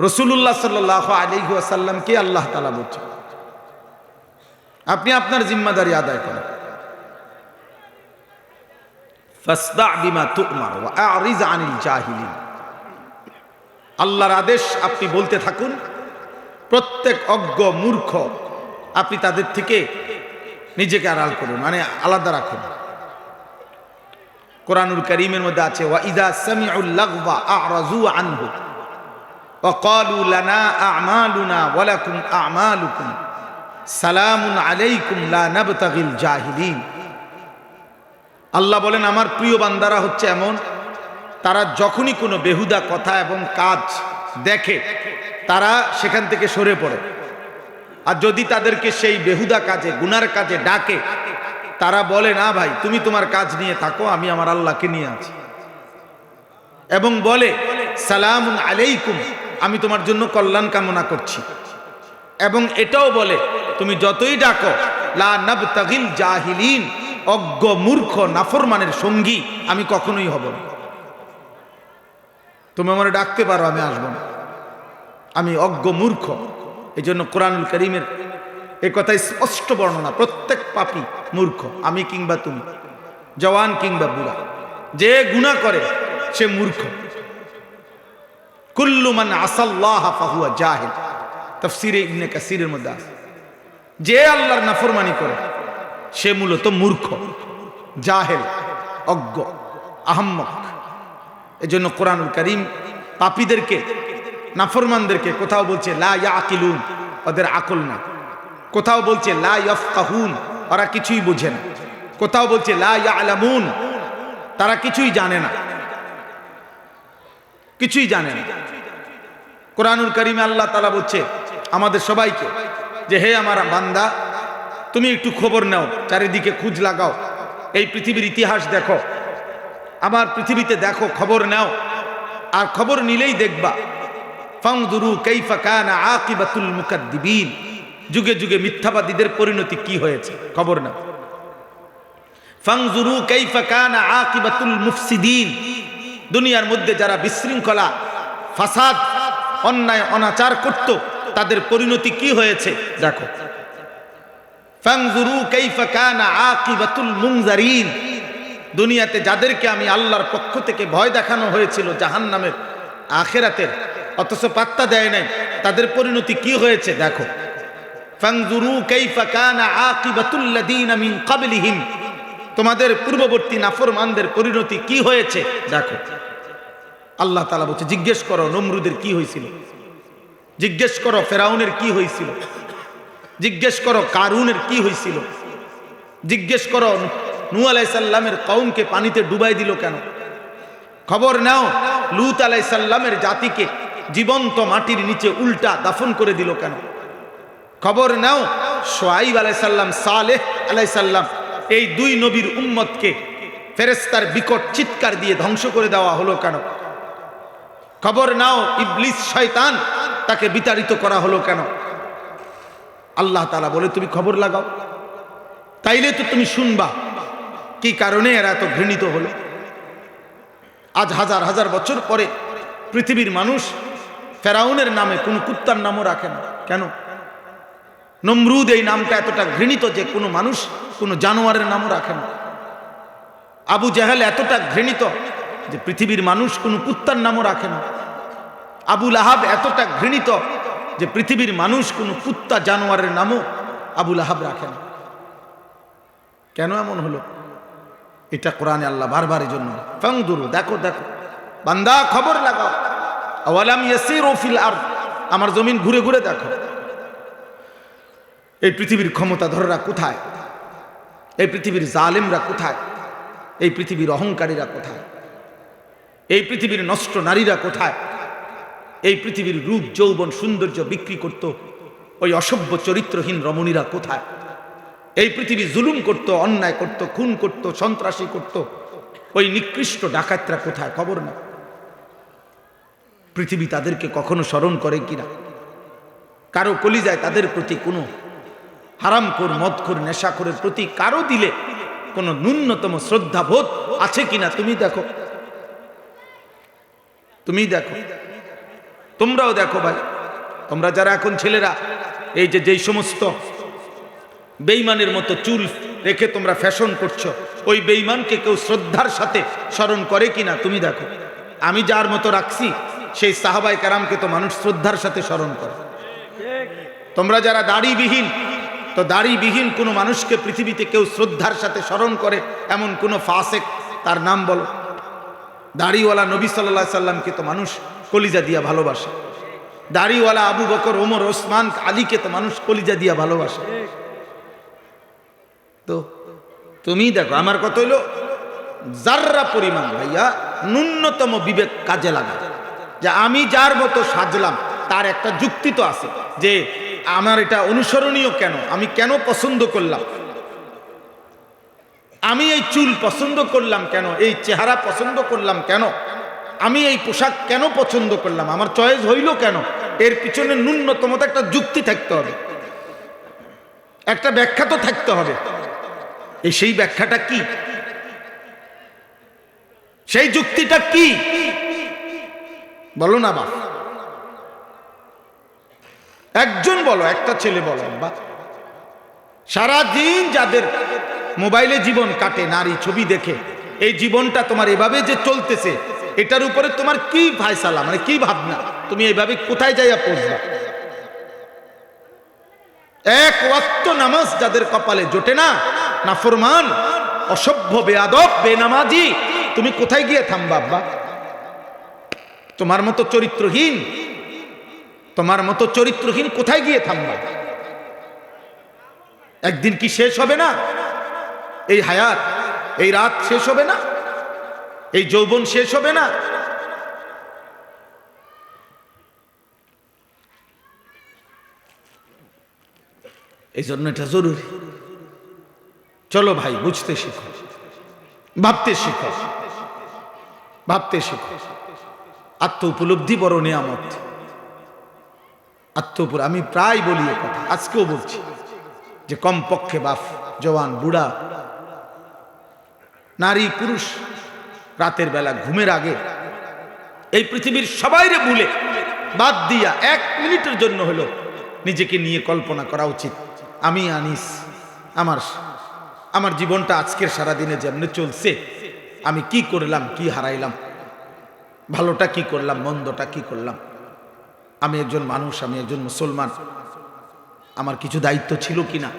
রাসূলুল্লাহ সাল্লাল্লাহু আলাইহি ওয়াসাল্লামকে আল্লাহ তাআলা বলছেন, আপনি আপনার জিম্মাদারি আদায় করেন। ফাসদা বিমা তু'মার ওয়া আ'রিজ আনিল জাহিলিন। আল্লাহর আদেশ আপনি বলতে থাকুন, প্রত্যেক অজ্ঞ মূর্খ আপনি তাদের থেকে নিজেকে আড়াল করুন, মানে আলাদা রাখুন। কোরআনুল কারীমের মধ্যে আছে, ওয়া ইযা সামিউল লাগওয়া আ'রাযু আনহু ওয়া ক্বালু লানা আ'মালুনা ওয়া লাকুম আ'মালুকুম সালামুন আলাইকুম লা নাবতাগিল জাহিলিন। আল্লাহ বলেন, আমার প্রিয় বান্দারা হচ্ছে এমন, তারা যখনই কোনো বেহুদা কথা এবং কাজ দেখে তারা সেখান থেকে সরে পড়ে। আর যদি তাদেরকে সেই বেহুদা কাজে, গুনার কাজে ডাকে, তারা বলে, না ভাই তুমি তোমার কাজ নিয়ে থাকো, আমি আমার আল্লাহকে নিয়ে আছি। এবং বলে, সালামুন আলাইকুম, আমি তোমার জন্য কল্যাণ কামনা করছি। এবং এটাও বলে, তুমি যতই ডাকো, লা নাবতাগিল জাহিলিন, অজ্ঞ মূর্খ নাফরমানের সঙ্গী আমি কখনোই হব না। তুমি আমার ডাকতে পারো, আমি আসবো না, আমি অজ্ঞ মূর্খ। এই জন্য কোরআনুল কারীমের এই কথা স্পষ্ট বর্ণনা, প্রত্যেক পাপী মূর্খ, আমি কিংবা তুমি, জওয়ান কিংবা বুড়া, যে গুনাহ করে সে মূর্খ। কুল্লু মান আসাল্লাহ ফাহুয়া জাহিল, তাফসীরে ইবনে কাসীরের মধ্যে আছে, যে আল্লাহর নাফরমানি করে সে মূলত মূর্খ, জাহেল, অজ্ঞ, আহম্মক। এজন্য কোরআনুল কারীম পাপীদেরকে, নাফরমানদেরকে কোথাও বলছে লা ইয়াকিলুন, ওদের আকল না। কোথাও বলছে লা ইয়াফকাহুন, ওরা কিছুই বোঝে না। কোথাও বলছে লা ইয়ালামুন, তারা কিছুই জানে না, কিছুই জানে না। কোরআনুল কারীমে আল্লাহ তাআলা বলছে আমাদের সবাইকে যে, হে আমার বান্দা, তুমি একটু খবর নাও, চারিদিকে খোঁজ লাগাও, এই পৃথিবীর ইতিহাস দেখো, আমার পৃথিবীতে দেখো, খবর নাও। আর খবর নিলেই দেখবা, ফানজুরু কাইফা কানা আকিবাতুল মুকাদ্দিবিন, যুগে যুগে মিথ্যাবাদীদের পরিণতি কি হয়েছে, খবর নাও। ফানজুরু কাইফা কানা আকিবাতুল মুফসিদিন, দুনিয়ার মধ্যে যারা বিশৃঙ্খলা, ফাসাদ, অন্যায় অনাচার করত, তাদের পরিণতি কি হয়েছে দেখো। ফানজুরু কাইফা কানা আকিবাতুল মুনজারিন, দুনিয়াতে যাদেরকে আমি আল্লাহর পক্ষ থেকে ভয় দেখানো হয়েছিল জাহান্নামের, আখিরাতের, অথচ পাত্তা দেয় নাই, তাদের পরিণতি কি হয়েছে দেখো। ফানজুরু কাইফা কানা আকিবাতুল লাযিনা মিন ক্বাবলিহিম, তোমাদের পূর্ববর্তী নাফরমানদের পরিণতি কি হয়েছে দেখো। আল্লাহ তাআলা বলছে, জিজ্ঞেস করো নমরুদের কি হয়েছিল, জিজ্ঞেস করো ফেরাউনের কি হয়েছিল, জিজ্ঞেস করো কারুনের কি হয়েছিল, জিজ্ঞেস করো নূহ আলাইহিস সালামের কওমকে পানিতে ডুবাই দিল কেন, খবর নাও লূত আলাইহিস সালামের জাতিকে জীবন্ত মাটির নিচে উল্টা দাফন করে দিল কেন, খবর নাও শুআয়ব আলাইহিস সালাম, সালেহ আলাইহিস সালাম, এই দুই নবীর উম্মতকে ফেরেশতার বিকট চিৎকার দিয়ে ধ্বংস করে দেওয়া হলো কেন, খবর নাও ইবলিস শয়তান, তাকে বিতাড়িত করা হলো কেন। আল্লাহ তাআলা বলে, তুমি খবর লাগাও, তাইলে তো তুমি শুনবা কি কারণে এরা এত ঘৃণিত হলো। আজ হাজার হাজার বছর পরে পৃথিবীর মানুষ ফেরাউনের নামে কোনো কুত্তার নামও রাখে না কেন? নমরুদ এই নামটা এতটা ঘৃণিত যে কোনো মানুষ কোনো জানোয়ারের নামও রাখে না। আবু জাহেল এতটা ঘৃণিত যে পৃথিবীর মানুষ কোনো কুত্তার নামও রাখে না। আবু লাহাব এতটা ঘৃণিত যে পৃথিবীর মানুষ কোনো কুত্তা জানোয়ারের নামও আবু লাহাব রাখে না। কেন এমন হলো? এটা কোরআনে আল্লাহ বারবার এই জন্য, ফানজুরু, দেখো দেখো বান্দা, খবর লাগাও। আওয়ালাম ইয়াসিরু ফিল আরদ, আমার জমিন ঘুরে ঘুরে দেখো, এই পৃথিবীর ক্ষমতাধররা কোথায়, এই পৃথিবীর জালেমরা কোথায়, এই পৃথিবীর অহংকারীরা কোথায়, এই পৃথিবীর নষ্ট নারীরা কোথায়, এই পৃথিবীর রূপ যৌবন সৌন্দর্য বিক্রি করত ওই অসভ্য চরিত্রহীন রমণীরা কোথায়, এই পৃথিবী জুলুম করত, অন্যায় করত, খুন করত, সন্ত্রাসী করত ওই নিকৃষ্ট ডাকাতরা কোথায়, খবর না। পৃথিবী তাদেরকে কখনো স্মরণ করে কিনা? কারো কলিজায় তাদের প্রতি কোনো হারামখোর, মদখোর, নেশাখোরের প্রতি কারো দিলে কোনো ন্যূনতম শ্রদ্ধাবোধ আছে কিনা? তুমি দেখো, তুমি দেখো। তোমরাও দেখো ভাই, তোমরা যারা এখন ছেলেরা এই যে যেই সমস্ত বেঈমানের মতো চুল রেখে তোমরা ফ্যাশন করছো, ওই বেঈমানকে কেউ শ্রদ্ধার সাথে স্মরণ করে কিনা তুমি দেখো। আমি যার মতো রাখছি সেই সাহাবায়ে কেরামকে তো মানুষ শ্রদ্ধার সাথে স্মরণ করে। তোমরা যারা দাড়িবিহীন, তো দাড়িবিহীন কোনো মানুষকে পৃথিবীতে কেউ শ্রদ্ধার সাথে স্মরণ করে এমন কোনো ফাসেক তার নাম বলো? দাড়িওয়ালা নবী সাল্লাল্লাহু আলাইহি সাল্লামকে তো মানুষ কলিজা দিয়া ভালোবাসে। দাড়িওয়ালা আবু বকর, ওমর, ওসমান, আলীকে তো মানুষ কলিজা দিয়া ভালোবাসে। তো তুমি দেখো, আমার কথা হইলো যাররা পরিমাণ ভাইয়া ন্যূনতম বিবেক কাজে লাগা, যে আমি যার মতো সাজলাম তার একটা যুক্তি তো আছে, যে আমার এটা অনুসরণীয় কেন, আমি কেন পছন্দ করলাম, আমি এই চুল পছন্দ করলাম কেন, এই চেহারা পছন্দ করলাম কেন, আমি এই পোশাক কেন পছন্দ করলাম, আমার চয়েস হইল কেন, এর পিছনে ন্যূনতম একটা যুক্তি থাকতে হবে, একটা ব্যাখ্যা তো থাকতে হবে। সেই ব্যাখ্যাটা কি, সেই যুক্তিটা কি বলো না বাপ, একজন বলো, একটা ছেলে বলো। বা সারাদিন যাদের মোবাইলে জীবন কাটে নারী ছবি দেখে, এই জীবনটা তোমার এভাবে যে চলতেছে, এটার উপরে তোমার কি ফায়সালা, মানে কি ভাবনা, তুমি এইভাবে কোথায় যাইয়া পৌঁছবা? এক ওয়াক্ত নামাজ যাদের কপালে জোটে না, নাফরমান, অসভ্য, বেয়াদব, বেনামাজি, তুমি কোথায় গিয়ে থামবা আব্বা? তোমার মতো চরিত্রহীন, তোমার মতো চরিত্রহীন কোথায় গিয়ে থামবা? একদিন কি শেষ হবে না? এই হায়াত, এই রাত শেষ হবে না? এই যৌবন শেষ হবে না? এই জন্য এটা জরুরি। চলো ভাই, বুঝতে শিখো, ভাবতে শিখো, ভাবতে শিখো। আত্ম উপলব্ধি বড় নিয়ামত। আমি প্রায় বলি এ কথা, আজকেও বলছি, যে কমপক্ষে বাপ, জওয়ান, বুড়া, নারী, পুরুষ রাতের বেলা ঘুমের আগে এই পৃথিবীর সবাইরে ভুলে বাদ দিয়া 1 মিনিটের জন্য হলো নিজেকে নিয়ে কল্পনা করা উচিত। আমি আনিস, আমার জীবনটা আজকের সারাদিনে যেমনি চলছে, আমি কি করলাম, কি হারাইলাম, ভালোটা কি করলাম, মন্দটা কি করলাম। আমি একজন মানুষ, আমি একজন মুসলমান, আমার কিছু দায়িত্ব ছিল কিনা,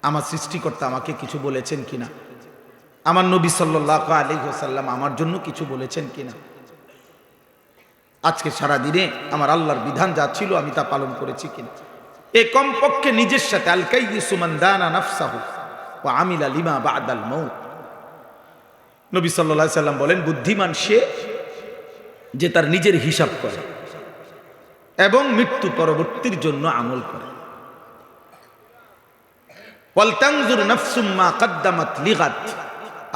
আমার সৃষ্টিকর্তা আমাকে কিছু বলেছেন কিনা, আমার নবী সাল্লাল্লাহু আলাইহি ওয়াসাল্লাম আমার জন্য কিছু বলেছেন কিনা। আজকে সারাদিনে আমার আল্লাহর বিধান যা ছিল আমি তা পালন করেছি কিনা। এই কমপক্ষে নিজের সাথে, আল কাইয়িসু মান দানা নাফসাহু ওয়া আমিলা লিমা বা'দাল মাউত। নবী সাল্লাল্লাহু আলাইহি সাল্লাম বলেন, বুদ্ধিমান সে যে তার নিজের হিসাব করে এবং মৃত্যু পরবর্তীর জন্য আমল করে। ওয়াল তানজুর নাফসুম মা কদ্দামাত লিগাদ।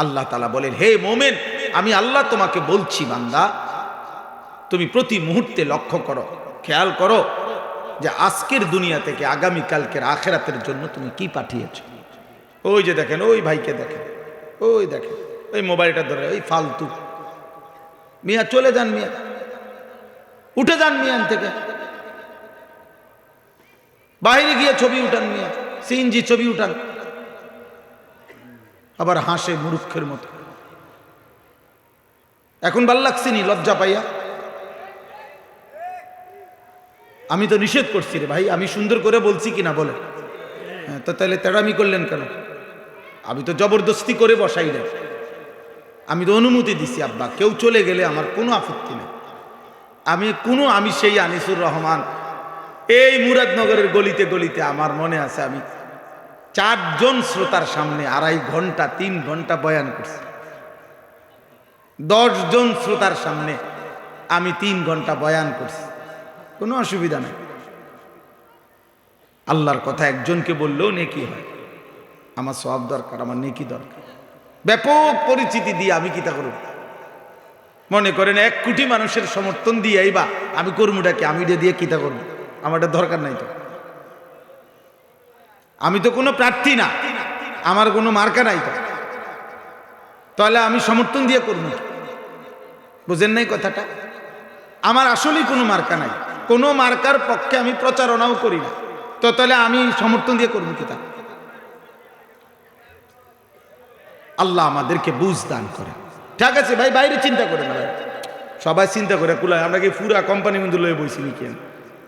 আল্লাহ তাআলা বলেন, হে মুমিন, আমি আল্লাহ তোমাকে বলছি বান্দা, তুমি প্রতি মুহূর্তে লক্ষ্য করো, খেয়াল করো যে আজকের দুনিয়া থেকে আগামী কালকের আখিরাতের জন্য তুমি কি পাঠিয়েছো। ওই যে দেখেন, ওই ভাইকে দেখেন, ওই দেখেন, ওই মোবাইলটা ধরে, ওই ফালতু মিয়া, চলে যান মিয়া, উঠে যান মিয়ান থেকে, বাইরে গিয়ে ছবি উঠান মিয়া, সিএনজি ছবি উঠান, আবার হাসে মূর্খের মতো। এখন ভাল লাগছে নি লজ্জা পাইয়া? আমি তো নিষেধ করছি রে ভাই, আমি সুন্দর করে বলছি কিনা বলে? হ্যাঁ, তো তাহলে তেড়ামি করলেন কেন? আমি তো জবরদস্তি করে বসাই না, আমি তো অনুমতি দিছি আব্বা, কেউ চলে গেলে আমার কোনো আপত্তি নেই। আমি সেই আনিসুর রহমান, এই মুরাদনগরের গলিতে গলিতে আমার মনে আছে, আমি 4 জন শ্রোতার সামনে 2.5 ঘন্টা 3 ঘন্টা বয়ান করছি। 10 জন শ্রোতার সামনে আমি 3 ঘন্টা বয়ান করছি, কোনো অসুবিধা নেই। আল্লাহর কথা একজনকে বললেও নেকি হয়। আমার সওয়াব দরকার, আমার নেকি দরকার। ব্যাপক পরিচিতি দিয়ে আমি কিতা করব? মনে করেন 1 কোটি মানুষের সমর্থন দিয়ে আইবা, আমি কর্মটাকে আমি দিয়ে কিতা করব? আমার দরকার নাই তো। আমি তো কোনো প্রার্থী না, আমার কোনো মার্কা নাই তো, তাহলে আমি সমর্থন দিয়ে করব? বুঝেন নাই কথাটা? আমার আসলেই কোনো মার্কা নাই, কোনো মার্কার পক্ষে আমি প্রচারণাও করি না, তো তাহলে আমি সমর্থন দিয়ে করবো কি তা? আল্লাহ আমাদেরকে বুঝ দান করে। ঠিক আছে ভাই, বাইরে চিন্তা করে না ভাই, সবাই চিন্তা করে কুলায়। আমরা কি পুরা কোম্পানি মধ্যে লয়ে বইছি কেন?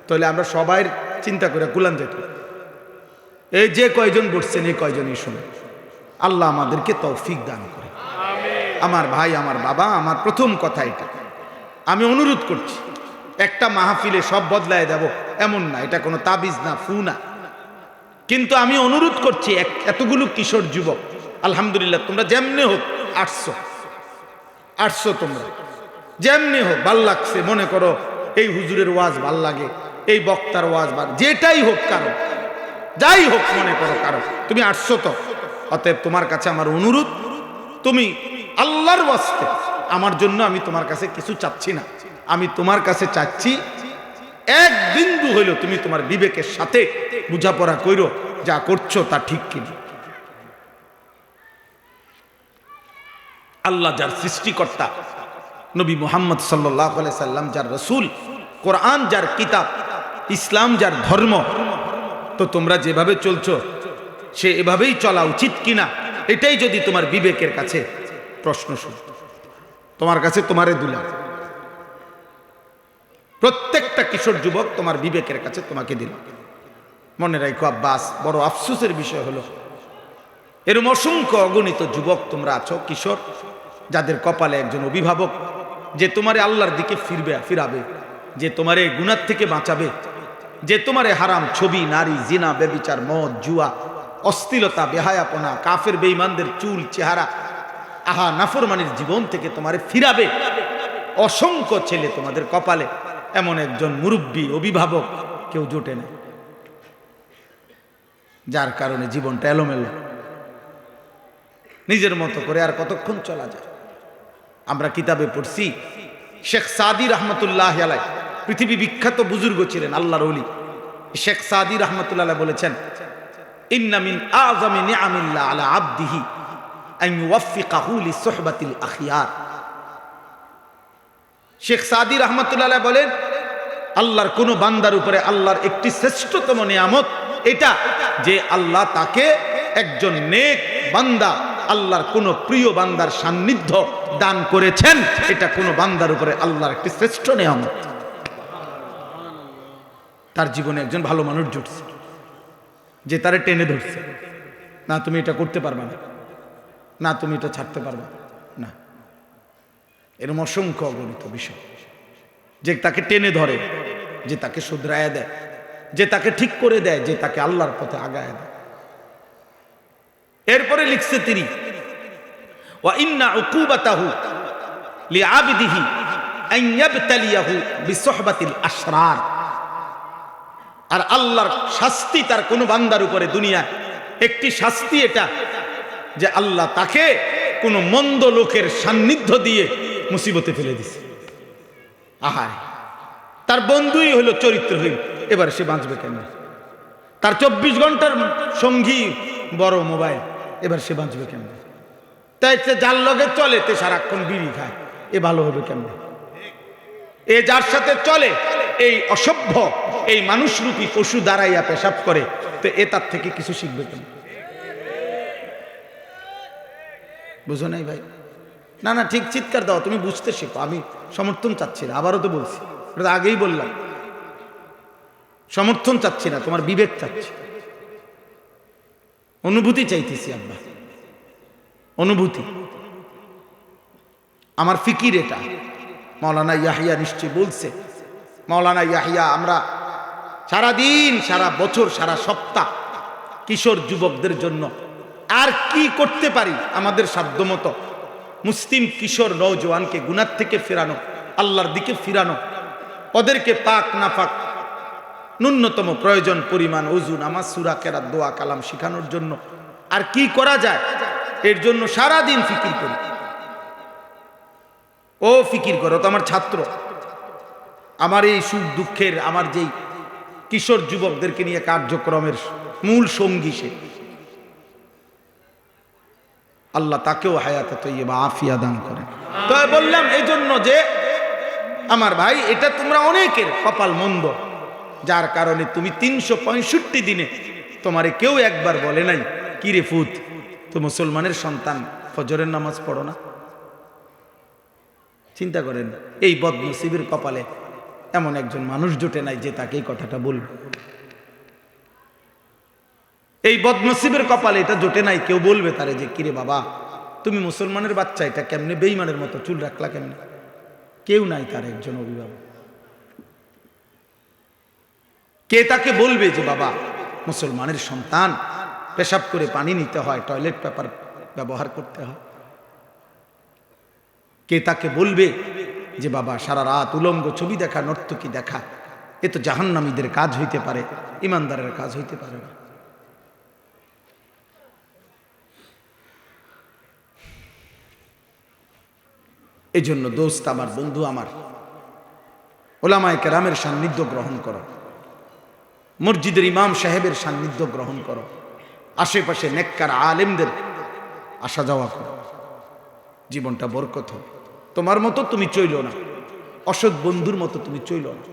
তাহলে আমরা সবাই চিন্তা করে কুলান যেত। এই যে কয়জন বসছেন এই কয়জনই শুনে, আল্লাহ আমাদেরকে তৌফিক দান করে। আমার ভাই, আমার বাবা, আমার প্রথম কথা এটা, আমি অনুরোধ করছি, একটা মাহফিলে সব বদলায় দেব এমন না, এটা কোনো তাবিজ না, ফু না, কিন্তু আমি অনুরোধ করছি এতগুলো কিশোর যুবক, আলহামদুলিল্লাহ তোমরা যেমনি হোক আসছো, তোমরা যেমনি হোক ভাল লাগছে, মনে করো এই হুজুরের ওয়াজ ভাল লাগে, এই বক্তার ওয়াজ ভাল, যেটাই হোক কারো, যাই হোক মনে করো কারো, তুমি আসছো তো, অতএব তোমার কাছে আমার অনুরোধ, তুমি আল্লাহর ওয়াস্তে, আমার জন্য আমি তোমার কাছে কিছু চাচ্ছি না, আমি তোমার কাছে চাচ্ছি এক বিন্দু হইল তুমি তোমার বিবেকের সাথে বুঝাপড়া কইরো, যা করছো তা ঠিক কিনা। আল্লাহ যার সৃষ্টিকর্তা, নবী মুহাম্মদ সাল্লাল্লাহু আলাইহি সাল্লাম যার রাসূল, কোরআন যার কিতাব, ইসলাম যার ধর্ম, তো তোমরা যেভাবে চলছো সে এভাবেই চলা উচিত কিনা, এটাই যদি তোমার বিবেকের কাছে প্রশ্ন শুনে, তোমার কাছে তোমারে দিলাম, প্রত্যেকটা কিশোর যুবক তোমার বিবেকের কাছে তোমাকে দিল। মনে রাখো আব্বাস, বড় আফসোসের বিষয় হলো এরম অসংখ্য অগণিত যুবক তোমরা আছো, কিশোর, যাদের কপালে একজন অভিভাবক যে তোমারে আল্লাহর দিকে ফিরাবে, যে তোমারে গুনাহ থেকে বাঁচাবে, যে তোমারে হারাম ছবি, নারী, জিনা, ব্যভিচার, মদ, জুয়া, অশ্লীলতা, বেহায়াপনা, কাফের বেঈমানদের চুল চেহারা, আহা নাফরমানির জীবন থেকে তোমারে ফিরাবে। অসংখ্য ছেলে তোমাদের কপালে, এমন একজন মুরব্বী অভিভাবক কেউ জোটে না, যার কারণে জীবনটা এলোমেলো, নিজের মতো করে আর কতক্ষণ চলা যায়। আমরা কিতাবে পড়ছি, শেখ সাদি রহমতুল্লাহ আলাইহি, পৃথিবী বিখ্যাত বুজুর্গ ছিলেন, আল্লাহর ওলি, শেখ সাদি রহমতুল্লাহ বলেছেন, ইন্না মিন আযমি নিআমিল্লাহ আলা আবদিহি আন ইউওয়াফিকাহু লিসুহবাতিল আখিয়ার। শেখ সাদি রহমতুল্লাহ বলেন, আল্লাহর কোন বান্দার উপরে আল্লাহর একটি শ্রেষ্ঠতম নিয়ামত এটা, যে আল্লাহ তাকে একজন নেক বান্দা, আল্লাহর কোন প্রিয় বান্দার সান্নিধ্য দান করেছেন। এটা কোন বান্দার উপরে আল্লাহর একটি শ্রেষ্ঠ নিয়ামত। তার জীবনে একজন ভালো মানুষ জুটছে, যে তারে টেনে ধরছে, না তুমি এটা করতে পারবে না, না তুমি এটা ছাড়তে পারবে না। এরকম অসংখ্য অগণিত বিষয়, যে তাকে টেনে ধরে, যে তাকে শুধরায়া দেয়, যে তাকে ঠিক করে দেয়, যে তাকে আল্লাহর পথে আগায় দেয়। এরপরে লিখছে তিনি, ওয়া ইন্না উকুবাতাহু লিআবদিহি আন ইয়াবতালিয়াহু বিসুহবাতিল আশরার। আর আল্লাহর শাস্তি তার কোন বান্দার উপরে দুনিয়া একটি শাস্তি এটা, যে আল্লাহ তাকে কোন মন্দ লোকের সান্নিধ্য দিয়ে মুসিবতে ফেলে দিছে। আহারে, তার বন্ধুই হলো চরিত্রহীন, এবার সে বাঁচবে কেন? তার 24 ঘন্টার সঙ্গী বড় মোবাইল, এবার সে বাঁচবে কেন? তাই যার লগে চলে তে সারাক্ষণ বিড়ি খায়, এ ভালো হবে কেন? এ যার সাথে চলে এই অসভ্য, এই মানুষরূপী পশু দাঁড়াইয়া পেশাব করে, তো এ তার থেকে কিছু শিখবে কেন? বুঝো নাই ভাই? না না, ঠিক চিৎকার দাও, তুমি বুঝতে শেখো। আমি সমর্থন চাচ্ছি না, আবারও তো বলছি, এটা আগেই বললাম, সমর্থন চাচ্ছি না, তোমার বিবেক চাচ্ছি, অনুভূতি চাইতেছি। আব্বা, অনুভূতি, আমার ফিকির এটা। মাওলানা ইয়াহিয়া নিশ্চয় বলছে, মাওলানা ইয়াহিয়া, আমরা সারাদিন, সারা বছর, সারা সপ্তাহ কিশোর যুবকদের জন্য আর কি করতে পারি আমাদের সাধ্যমতো, মুসলিম কিশোর নওজোয়ানকে গুনাহ থেকে ফেরানো, আল্লাহর দিকে ফিরানো, ওদেরকে পাক নাফাক ন্যূনতম প্রয়োজন পরিমাণ ওযু, নামাজ, সূরা, কেরাত, দোয়া, কালাম শেখানোর জন্য আর কি করা যায়, এর জন্য সারা দিন ফিকির করি। ও ফিকির করো তো আমার ছাত্র, আমার এই সুখ দুঃখের, আমার যেই কিশোর যুবকদেরকে নিয়ে কার্যক্রমের মূল সঙ্গী সে, আল্লাহ তাকেও হায়াতে তৈয়্যিবা আফিয়া দান করেন। তো বললাম এই জন্য যে আমার ভাই, এটা তোমরা অনেকের কপাল মন্দ, যার কারণে তুমি 365 দিনে তোমারে কেউ একবার বলে নাই কি রে ফুত, তো মুসলমানের সন্তান ফজরের নামাজ পড়ো না? চিন্তা করেন, এই বদনসিবের কপালে এমন একজন মানুষ জোটে নাই যে তাকে এই কথাটা বলবে। এই বদনসিবের কপালে এটা জোটে নাই কেউ বলবে তারে যে কিরে বাবা, তুমি মুসলমানের বাচ্চা, এটা কেমনে বেঈমানের মতো চুল রাখলা কেমনে? কেউ নাই তার একজন অভিভাবক। কে তাকে বলবে যে বাবা, মুসলমানের সন্তান, পেশাব করে পানি নিতে হয়, টয়লেট পেপার ব্যবহার করতে হয়? কে তাকে বলবে যে বাবা, সারা রাত উলঙ্গ ছবি দেখা, নর্তকী দেখা, এ তো জাহান্নামীদের কাজ হইতে পারে, ইমানদারের কাজ হইতে পারে না। এই জন্য দোস্ত আমার, বন্ধু আমার, ওলামায়ে কেরামের সান্নিধ্য গ্রহণ করো, মসজিদের ইমাম সাহেবের সান্নিধ্য গ্রহণ করো, আশেপাশে নেককার আলেমদের আসা যাওয়া করো, জীবনটা বরকত হবে। তোমার মতো তুমি চইল না, অসৎ বন্ধুর মতো তুমি চইল না,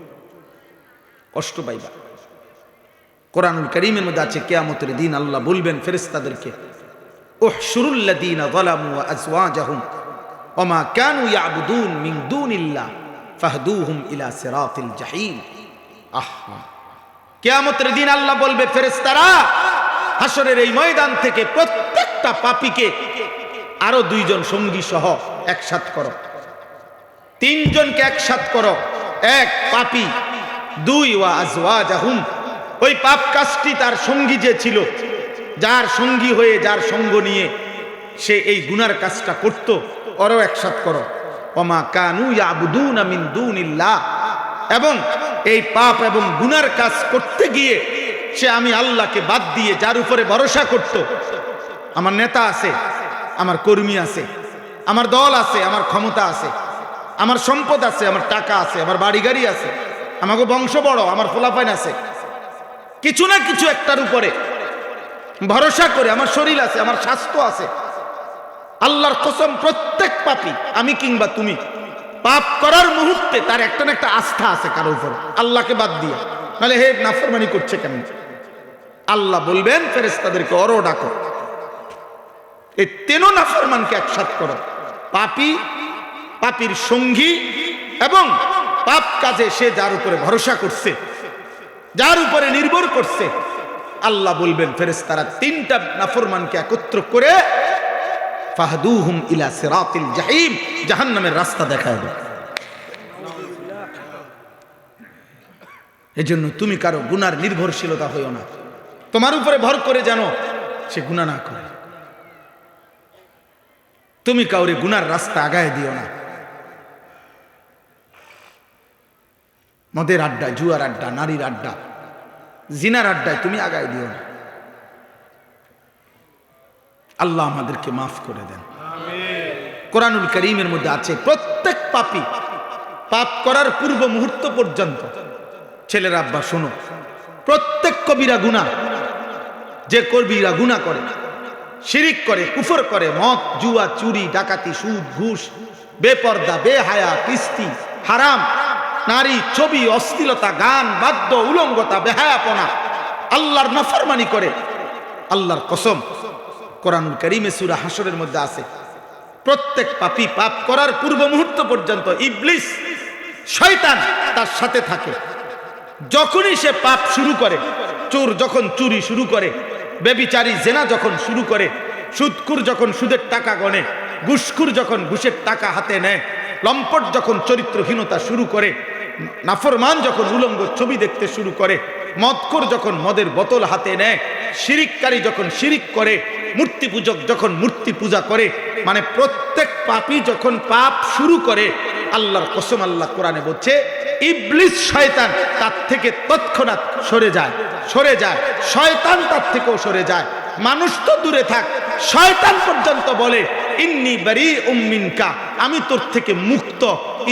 কষ্ট পাইবা। কোরআনুল কারীমের মধ্যে আছে, কিয়ামতের দিন আল্লাহ বলবেন ফেরেশতাদেরকে, উহশুরুল্লাযীনা যালামু ওয়া আযওয়াজাহুম ওমা কানু ইয়াবুদুন মিন দুনিল্লাহ ফাহদুহুম ইলা সিরাতিল জাহিম। আহা, কিয়ামতের দিন আল্লাহ বলবে, ফেরেশতারা হাসরের এই ময়দান থেকে প্রত্যেকটা পাপীকে আরো 2 জন সঙ্গী সহ একসাথ করো, 3 জনকে একসাথ করো, 1 পাপী, 2 ওয়া আযওয়াজাহুম, ওই পাপ কাজটি তার সঙ্গী যে ছিল, যার সঙ্গী হয়ে, যার সঙ্গ নিয়ে সে এই গুনার কাজটা করত, ওরও একসাথ করো। ওমা কানু ইয়াবুদুনা মিন দুনিল্লাহ, এবং এই পাপ এবং গুনার কাজ করতে গিয়ে সে আমি আল্লাহকে বাদ দিয়ে যার উপরে ভরসা করত, আমার নেতা আছে, আমার কর্মী আছে, আমার দল আছে, আমার ক্ষমতা আছে, আমার সম্পদ আছে, আমার টাকা আছে, আমার বাড়ি গাড়ি আছে, আমাকে বংশ বড়, আমার ফলাফাইন আছে, কিছু না কিছু একটার উপরে ভরসা করে, আমার শরীর আছে, আমার স্বাস্থ্য আছে। আল্লাহর কসম, প্রত্যেক পাপী, আমি কিংবা তুমি, পাপ করার মুহূর্তে তার একটা না একটা আস্থা আছে কারো উপর, আল্লাহকে বাদ দিয়ে, নাহলে হে নাফরমানি করছে কেন? আল্লাহ বলবেন ফেরেশতাদেরকে, ওরও ডাকো, এই 3 নাফরমানকে একসাথ করো, পাপী, পাপীর সঙ্গী, এবং পাপ কাজে সে যার উপরে ভরসা করছে, যার উপরে নির্ভর করছে। আল্লাহ বলবেন ফেরেশতারা 3টা নাফরমানকে একত্র করে ফাহদুহুম ইলা সিরাতিল জাহিম, জাহান্নামের রাস্তা দেখায় দেয়। এজন্য তুমি কারো গুনার নির্ভরশীলতা হইও না, তোমার উপরে ভর করে যেন সে গুনাহ না করে। তুমি কাউরে গুনার রাস্তা আগায় দিও না। মদের আড্ডা, জুয়ার আড্ডা, নারীর আড্ডা, জিনার আড্ডায় তুমি আগায় দিও না। আল্লাহ আমাদেরকে মাফ করে দেন। কোরআনুল কারীমের মধ্যে আছে, প্রত্যেক পাপী পাপ করার পূর্ব মুহূর্ত পর্যন্ত, ছেলেরা আব্বা শোনো, প্রত্যেক কবিরা গুনাহ, যে কবিরা গুনাহ করে, শিরিক করে, কুফর করে, মদ, জুয়া, চুরি, ডাকাতি, সুদ, ঘুষ, বেপর্দা, বেহায়া, কিস্তি, হারাম, নারী, ছবি, অশ্লীলতা, গান, বাদ্য, উলঙ্গতা, বেহায়াপনা, আল্লাহর নাফরমানি করে, আল্লাহর কসম, কোরআনুল কারীমে সূরা হাশরের মধ্যে আছে, প্রত্যেক পাপী পাপ করার পূর্ব মুহূর্ত পর্যন্ত ইবলিস, শয়তান তার সাথে থাকে। যখনই সে পাপ শুরু করে, চোর যখন চুরি শুরু করে, ব্যভিচারী জেনা যখন শুরু করে, সুদখোর যখন সুদের টাকা গণে, ঘুষখোর যখন ঘুষের টাকা হাতে নেয়, লম্পট যখন চরিত্রহীনতা শুরু করে, নাফরমান যখন উলঙ্গ ছবি দেখতে শুরু করে, মদখোর যখন মদের বোতল হাতে নেয়, শিরিককারী যখন শিরিক করে, মূর্তি পূজক যখন মূর্তি পূজা করে, মানে প্রত্যেক পাপী যখন পাপ শুরু করে, আল্লাহর কসম, আল্লাহ কোরআনে বলছে ইবলিস শয়তান তার থেকে তৎক্ষণাৎ সরে যায়, সরে যায়, শয়তান তার থেকেও সরে যায়। মানুষ তো দূরে থাক, শয়তান পর্যন্ত বলে ইন্নী বারীউম মিনকা, আমি তোর থেকে মুক্ত,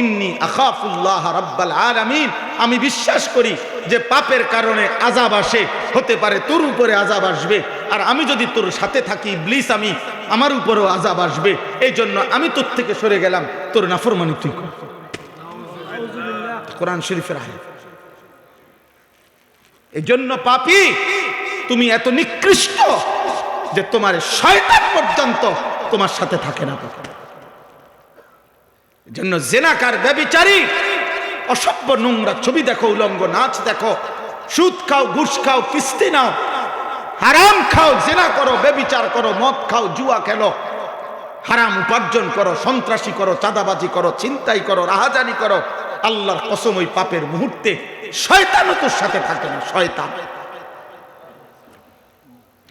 ইন্নী আখাফুল্লাহ রাব্বাল আলামিন, আমি বিশ্বাস করি যে পাপের কারণে আযাব আসে, হতে পারে তোর উপরে আযাব আসবে, আর আমি যদি তোর সাথে থাকি ইবলিস, আমি আমার উপরেও আযাব আসবে, এই জন্য আমি তোর থেকে সরে গেলাম, তোর নাফরমানি তুই কর। কোরআন শরীফের আয়াত। এজন্য পাপী তুমি এত নিকৃষ্ট যে তোমার শয়তান পর্যন্ত তোমার সাথে থাকে না। এজন্য জেনাকার, ব্যভিচারী, অসভ্য নোংরা ছবি দেখো, উলঙ্গ নাচ দেখো, সুদ খাও, ঘুষ খাও, কিস্তি নাও, হারাম খাও, জেনা করো, ব্যভিচার করো, মদ খাও, জুয়া খেলো, হারাম উপার্জন করো, সন্ত্রাসী করো, চাঁদাবাজি করো, ছিনতাই করো, রাহাজানি করো, আল্লাহর কসম ওই পাপের মুহূর্তে শয়তানও তোর সাথে থাকে না। শয়তান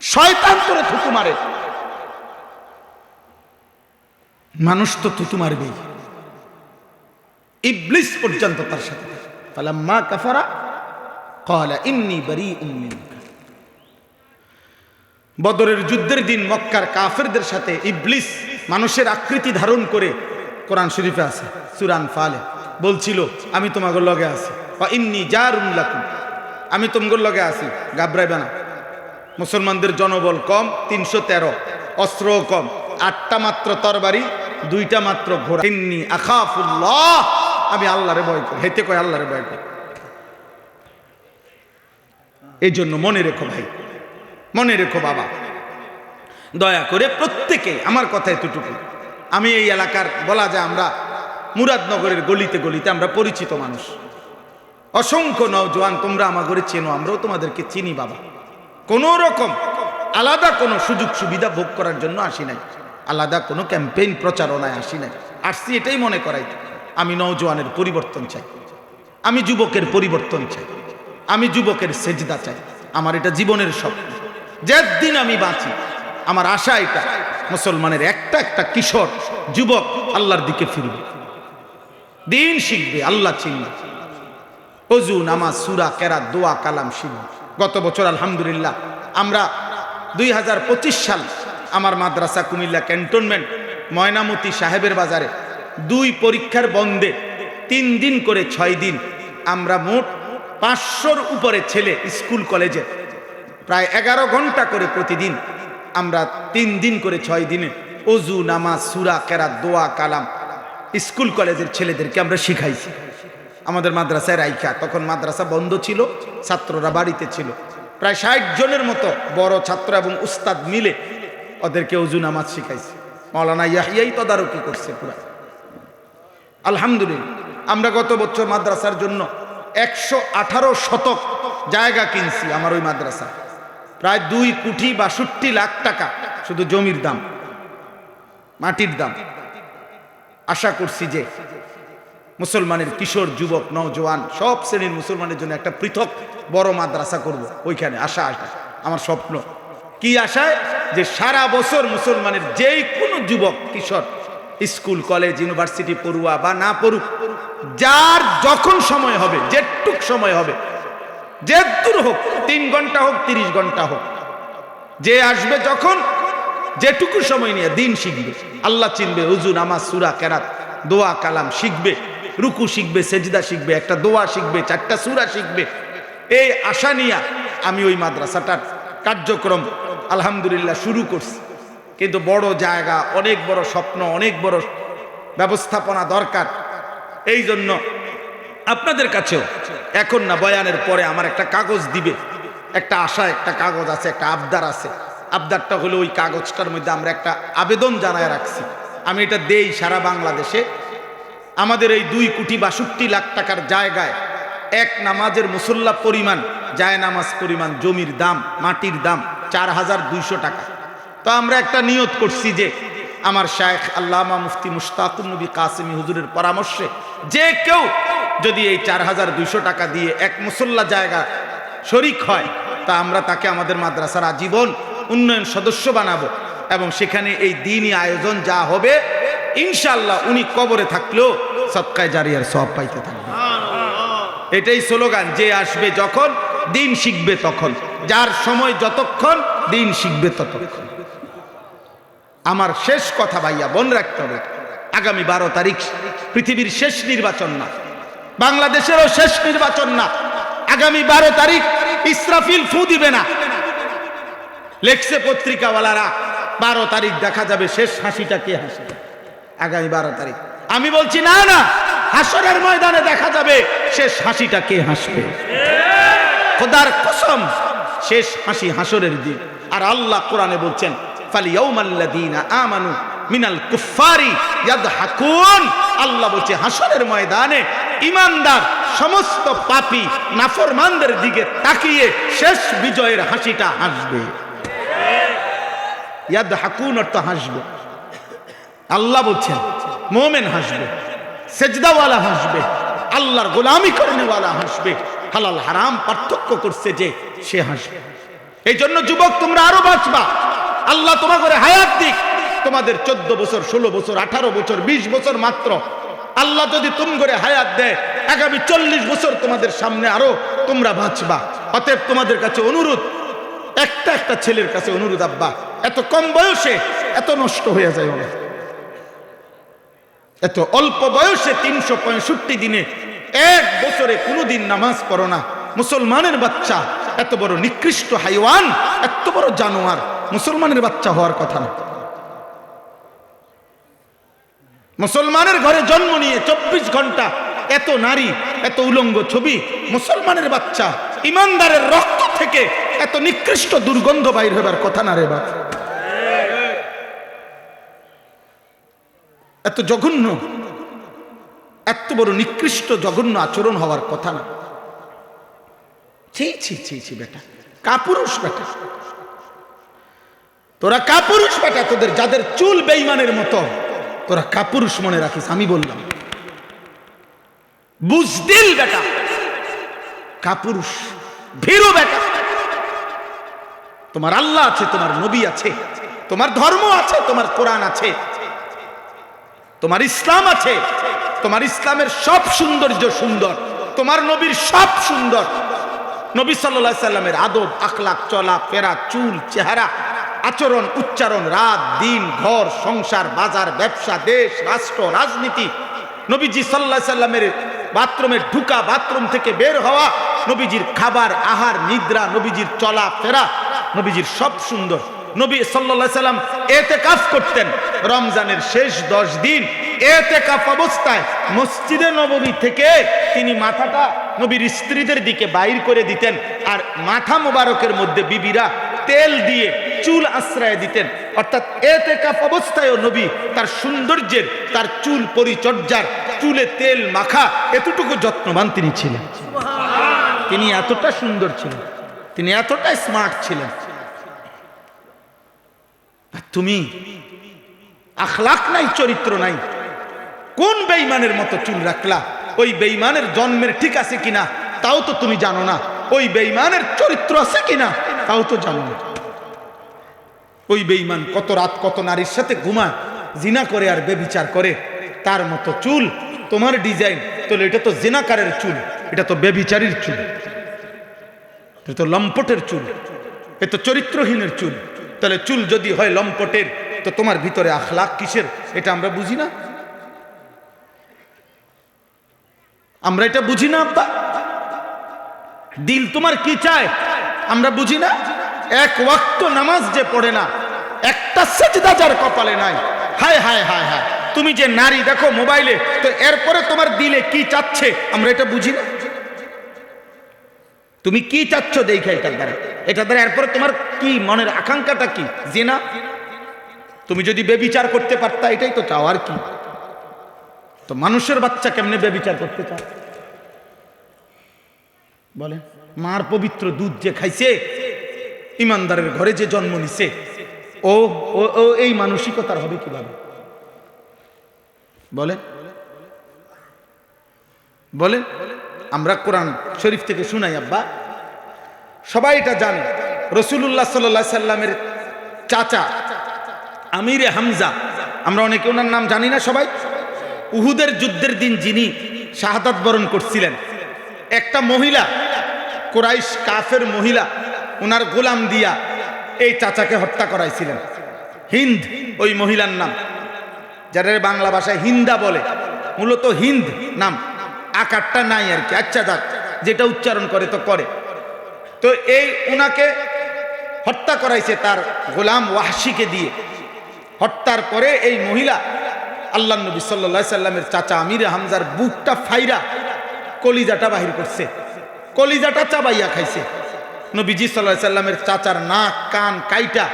শয়তান তোরে থুতু মারে। মানুষ তো থুতু মারবেই, ইবলিস পর্যন্ত তার সাথে। ফালাম্মা কাফারা ক্বালা ইন্নী বারীউম মিনকা। বদরের যুদ্ধের দিন মক্কার কাফেরদের সাথে ইবলিস মানুষের আকৃতি ধারণ করে, কোরআন শরীফে আছে সূরা আনফালে, বলছিল আমি তোমাদের লগে আছি, ওয়া ইন্নী জারুন লাকুম, আমি তোমাদের লগে আছি, ঘাবড়াইবে না। মুসলমানদের জনবল কম, 313, অস্ত্রও কম, 8টা মাত্র তরবারি, 2টা মাত্র ঘোড়া। ইন্নী আখাফুল্লাহ, আমি আল্লাহরে ভয় করি। হেতে কয় আল্লাহরে ভয় করি। এই জন্য মনে রেখো ভাই, মনে রেখো বাবা, দয়া করে প্রত্যেকে, আমার কথা এতটুকু, আমি এই এলাকার বলা যায় আমরা মুরাদনগরের গলিতে গলিতে আমরা পরিচিত মানুষ, অসংখ্য নওজোয়ান, তোমরা আমার ঘরে চেনো, আমরাও তোমাদেরকে চিনি বাবা। কোনো রকম আলাদা কোনো সুযোগ সুবিধা ভোগ করার জন্য আসি নাই, আলাদা কোনো ক্যাম্পেইন প্রচারণায় আসি নাই, আসছি এটাই মনে করাই আমি নওজোয়ানের পরিবর্তন চাই, আমি যুবকের পরিবর্তন চাই, আমি যুবকের সেজদা চাই। আমার এটা জীবনের স্বপ্ন, যেদিন আমি বাঁচি আমার আশা এটা, মুসলমানের একটা একটা কিশোর যুবক আল্লাহর দিকে ফিরবে, দিন শিখবে, আল্লাহ চিনবে, ওযু, নামাজ, সূরা, কেরাত, দোয়া, কালাম শিখবে। গত বছর আলহামদুলিল্লাহ আমরা 2025 সাল আমার মাদ্রাসা কুমিল্লা ক্যান্টনমেন্ট ময়নামতি সাহেবের বাজারে 2 পরীক্ষার বন্ধে 3 দিন করে 6 দিন আমরা মোট 500-র উপরে ছেলে স্কুল কলেজে প্রায় 11 ঘন্টা করে প্রতিদিন আমরা 3 দিন করে 6 দিনে ওযু, নামাজ, সূরা, কেরাত, দোয়া, কালাম স্কুল কলেজের ছেলেদেরকে আমরা শিখাইছি আমাদের মাদ্রাসায় রাইখা। তখন মাদ্রাসা বন্ধ ছিল, ছাত্ররা বাড়িতে ছিল, প্রায় 60 জনের মতো বড় ছাত্র এবং উস্তাদ মিলে ওদেরকে ওযু, নামাজ শিখাইছি। মাওলানা ইয়াহিয়াই তদারকি করছে পুরা। আলহামদুলিল্লাহ আমরা গত বছর মাদ্রাসার জন্য 118 শতক জায়গা কিনছি। আমার ওই মাদ্রাসা প্রায় 2,62,00,000 টাকা শুধু জমির দাম, মাটির দাম। আশা করছি যে মুসলমানের কিশোর, যুবক, নওজোয়ান সব শ্রেণীর মুসলমানের জন্য একটা পৃথক বড় মাদ্রাসা করব ওইখানে। আশা আমার স্বপ্ন। কি আশায়? যে সারা বছর মুসলমানের যেই কোনো যুবক, কিশোর স্কুল, কলেজ, ইউনিভার্সিটি পড়ুয়া বা না পড়ুক, যার যখন সময় হবে, যেটুক সময় হবে, যে দূর হোক, 3 ঘন্টা হোক, 30 ঘন্টা হোক, যে আসবে যখন, যেটুকু সময় নিয়ে দিন শিখবে, আল্লাহ চিনবে, ওযু, নামাজ, সূরা, কেরাত, দোয়া, কালাম শিখবে, রুকু শিখবে, সেজদা শিখবে, একটা দোয়া শিখবে, 4টা সূরা শিখবে। এই আশা নিয়ে আমি ওই মাদ্রাসাটার কার্যক্রম আলহামদুলিল্লাহ শুরু করছি। কিন্তু বড় জায়গা, অনেক বড় স্বপ্ন, অনেক বড় ব্যবস্থাপনা দরকার। এই জন্য আপনাদের কাছেও এখন না, বয়ানের পরে আমার একটা কাগজ দিবে, একটা আশা, একটা কাগজ আছে, একটা আবদার আছে। আবদারটা হলো ওই কাগজটার মধ্যে আমরা একটা আবেদন জানায় রাখছি। আমি এটা দেই সারা বাংলাদেশে। আমাদের এই 2,62,00,000 টাকার জায়গায় এক নামাজের মুসল্লা পরিমাণ, জায় নামাজ পরিমাণ জমির দাম, মাটির দাম 4,200 টাকা। তো আমরা একটা নিয়ত করছি যে আমার শায়েখ আল্লামা মুফতি মুশতাকুন নবী কাসেমি হুজুরের পরামর্শে যে কেউ যদি এই 4,200 টাকা দিয়ে এক মুসল্লা জায়গা শরিক হয়, তা আমরা তাকে আমাদের মাদ্রাসার আজীবন উন্নয়ন সদস্য বানাবো এবং সেখানে এই দ্বীনি আয়োজন যা হবে ইনশাআল্লাহ উনি কবরে থাকলেও সদকায়ে জারিয়ার সওয়াব পাইতে থাকবে। এটাই স্লোগান, যে আসবে যখন, দিন শিখবে তখন, যার সময় যতক্ষণ, দিন শিখবে ততক্ষণ। আমার শেষ কথা ভাইয়া বোন রাখতে হবে, আগামী 12 তারিখ পৃথিবীর শেষ নির্বাচন না, বাংলাদেশেরও শেষ নির্বাচন না। আগামী 12 তারিখ ইসরাফিল ফু দিবে না, লেখছে পত্রিকাওয়ালারা 12 তারিখ দেখা যাবে শেষ হাসিটা কে হাসে। আগামী 12 তারিখ আমি বলছি না না, হাসরের ময়দানে দেখা যাবে শেষ হাসিটা কে হাসবে। খোদার কসম, শেষ হাসি হাসরের দিন। আর আল্লাহ কোরআনে বলছেন ফালিয়াউমাল্লাযীনা আমানু মিনাল কুফফারি ইয়াদহাকুন। আল্লাহ বলছে হাসরের ময়দানে ঈমানদার সমস্ত পাপী নাফরমানদের দিকে তাকিয়ে শেষ বিজয়ের হাসিটা হাসবে। ইয়াদহাকুন অর্থ হাসবে। আল্লাহ বলছেন মুমিন হাসবে, সেজদাওয়ালা হাসবে, আল্লাহর গোলামি করেনেওয়ালা হাসবে। হালাল হারাম পার্থক্য করছে যে সে হাসবে। এই জন্য যুবক তোমরা আরো বাঁচবা। আল্লাহ তোমাদের হায়াত দিক, তোমাদের 14 বছর 16 বছর 18 বছর 20 বছর মাত্র। আল্লাহ যদি তুম করে হায়াত দেয়, আগামী 40 বছর তোমাদের সামনে আরো তোমরা বাঁচবা। অতএব তোমাদের কাছে অনুরোধ, একটা ছেলের কাছে অনুরোধ, আব্বা এত কম বয়সে এত নষ্ট হয়ে যায় না। এত অল্প বয়সে 365 দিনে 1 বছরে কোনোদিন নামাজ পড়ো না। মুসলমানের বাচ্চা এত বড় নিকৃষ্ট হাইওয়ান, এত বড় জানোয়ার, মুসলমানের বাচ্চা হওয়ার কথা না। মুসলমানের ঘরে জন্ম নিয়ে 24 ঘন্টা এত নারী, এত উলঙ্গ ছবি, মুসলমানের বাচ্চা ইমানদারের রক্ত থেকে এত নিকৃষ্ট দুর্গন্ধ বাইর হবার কথা না রে বাপ। এত জঘন্য, এত বড় নিকৃষ্ট জঘন্য আচরণ হওয়ার কথা না। ছি ছি ছি ছি বেটা, কাপুরুষ বেটা, তোরা কাপুরুষ বেটা। তোদের যাদের চুল বেঈমানের মতো, তোরা কাপুরুষ মনে রাখিস। আমি বললাম বুজদিল বেটা, কাপুরুষ, ভীরু বেটা। তোমার আল্লাহ আছে, তোমার নবী আছে, তোমার ধর্ম আছে, তোমার কোরআন আছে, তোমার ইসলাম আছে। তোমার ইসলামের সব সৌন্দর্য সুন্দর, তোমার নবীর সব সুন্দর। নবী সাল্লাল্লাহু আলাইহি সাল্লামের আদব, আখলাক, চলা ফেরা, চুল, চেহারা, আচরণ, উচ্চারণ, রাত দিন, ঘর সংসার, বাজার ব্যবসা, দেশ রাষ্ট্র রাজনীতি, নবীজি সাল্লাল্লাহু আলাইহি সাল্লামের বাথরুমে ঢুকা, বাথরুম থেকে বের হওয়া, নবীজির খাবার আহার নিদ্রা, নবীজির চলা ফেরা, নবীজির সব সুন্দর। নবী সাল্লাল্লাহু আলাইহি সাল্লাম ইতিকাফ করতেন রমজানের শেষ 10 দিন। ইতিকাফ অবস্থায় মসজিদে নববী থেকে তিনি মাথাটা নবীর স্ত্রীদের দিকে বাইর করে দিতেন, আর মাথা মোবারকের মধ্যে বিবিরা তেল দিয়ে চুল আশ্রয় দিতেন। অর্থাৎ ইতিকাফ অবস্থায়ও নবী তার সৌন্দর্যের, তার চুল পরিচর্যার, চুলে তেল মাখা এতটুকু যত্নবান তিনি ছিলেন। তিনি এতটা সুন্দর ছিলেন, তিনি এতটা স্মার্ট ছিলেন। তুমি আখলাক নাই, চরিত্র নাই, কোন বেঈমানের মতো চুল রাখলা? ওই বেঈমানের জন্মের ঠিক আছে কিনা তাও তো তুমি জানো না, ওই বেঈমানের চরিত্র আছে কিনা তাও তো জানো না। ওই বেঈমান কত রাত কত নারীর সাথে ঘুমায়, জিনা করে আর বেবিচার করে, তার মতো চুল তোমার ডিজাইন, তাহলে এটা তো জিনাকারের চুল, এটা তো বেবিচারীর চুল, এটা তো লম্পটের চুল, এ তো চরিত্রহীনের চুল। তাহলে চুল যদি হয় লম্পটের, তো তোমার ভিতরে আখলাক কিসের? এটা আমরা বুঝি না, আমরা এটা বুঝি না আব্বা। দিল তোমার কি চায় আমরা বুঝি না। এক ওয়াক্ত নামাজ যে পড়ে না, একটা সিজদা যার কপালে নাই, হায় হায় হায় হায়। তুমি যে নারী দেখো মোবাইলে, তো এরপরে তোমার দিলে কি চাচ্ছে আমরা এটা বুঝি না। তুমি কি চাচ্ছ দেখে এটার দ্বারা এরপরে তোমার কি মনের আকাঙ্ক্ষাটা কি? জিনা। তুমি যদি বেবিচার করতে পারতা, এটাই তো চাও, আর কি? তো মানুষের বাচ্চা কেমনে বেবিচার করতে চাও বলে? মার পবিত্র দুধ যে খাইছে, ইমানদারের ঘরে যে জন্ম নিছে, ও ও এই মানসিকতার হবে কিভাবে বলে? বলে আমরা কোরআন শরীফ থেকে শুনাই আব্বা, সবাই এটা জানে। রাসূলুল্লাহ সাল্লাল্লাহু আলাইহি সাল্লামের চাচা আমিরে হামজা, আমরা অনেকে ওনার নাম জানি না সবাই। উহুদের যুদ্ধের দিন যিনি শাহাদাত বরণ করছিলেন, একটা মহিলা, কুরাইশ কাফের মহিলা, ওনার গোলাম দিয়া এই চাচাকে হত্যা করাইছিলেন। হিন্দ ওই মহিলার নাম, যারা বাংলা ভাষায় হিন্দা বলে, মূলত হিন্দ নাম, আকারটা নাই আর কি। আচ্ছা যাক, যেটা উচ্চারণ করে তো করে। তো এই ওনাকে হত্যা করাইছে তার গোলাম ওয়াহশিকে দিয়ে। হত্যার পরে এই মহিলা আল্লাহ নবী সাল্লাল্লাহু আলাইহি সাল্লামের চাচা আমির হামজার বুকটা ফাইরা কলিজাটা বাহির করছে, কলিজাটা চাবাইয়া খাইছে। নবীজি সাল্লাল্লাহু আলাইহি সাল্লামের চাচার নাক কান কাইটা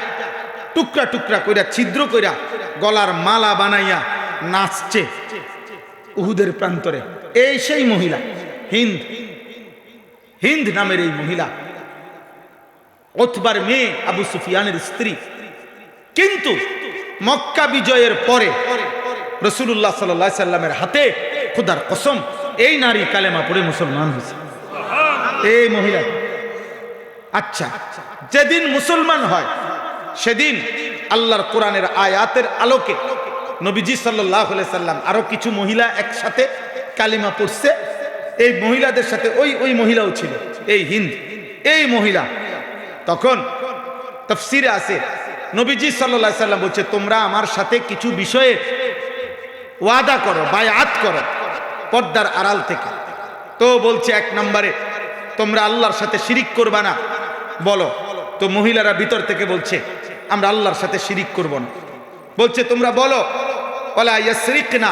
টুকরা টুকরা কইরা ছিদ্র কইরা গলার মালা বানাইয়া নাচছে উহুদের প্রান্তরে। এই সেই মহিলা হিন্দ, হিন্দ নামের এই মহিলা উতবার মেয়ে, আবু সুফিয়ানের স্ত্রী। কিন্তু মক্কা বিজয়ের পরে রাসূলুল্লাহ সাল্লাল্লাহু আলাইহি সাল্লামের হাতে খোদার কসম এই নারী কালেমা পড়ে মুসলমান হয়েছে, এই মহিলা। আচ্ছা, যেদিন মুসলমান হয় সেদিন আল্লাহর কোরআনের আয়াতের আলোকে নবীজি সাল্লাল্লাহু আলাইহি সাল্লাম আরো কিছু মহিলা একসাথে কালিমা পড়ছে। এই মহিলাদের সাথে ওই মহিলাও ছিল, এই হিন্দ, এই মহিলা। তখন তাফসীরে আছে নবীজি সাল্লাল্লাহু আলাইহি সাল্লাম বলছে, তোমরা আমার সাথে কিছু বিষয়ে ওয়াদা করো, বায়াত করো পর্দার আড়াল থেকে। তো বলছে এক নম্বরে তোমরা আল্লাহর সাথে শিরিক করবা না, বলো। তো মহিলারা ভিতর থেকে বলছে আমরা আল্লাহর সাথে শিরিক করব না। বলছে তোমরা বলো ওয়ালা ইয়াসরিকনা,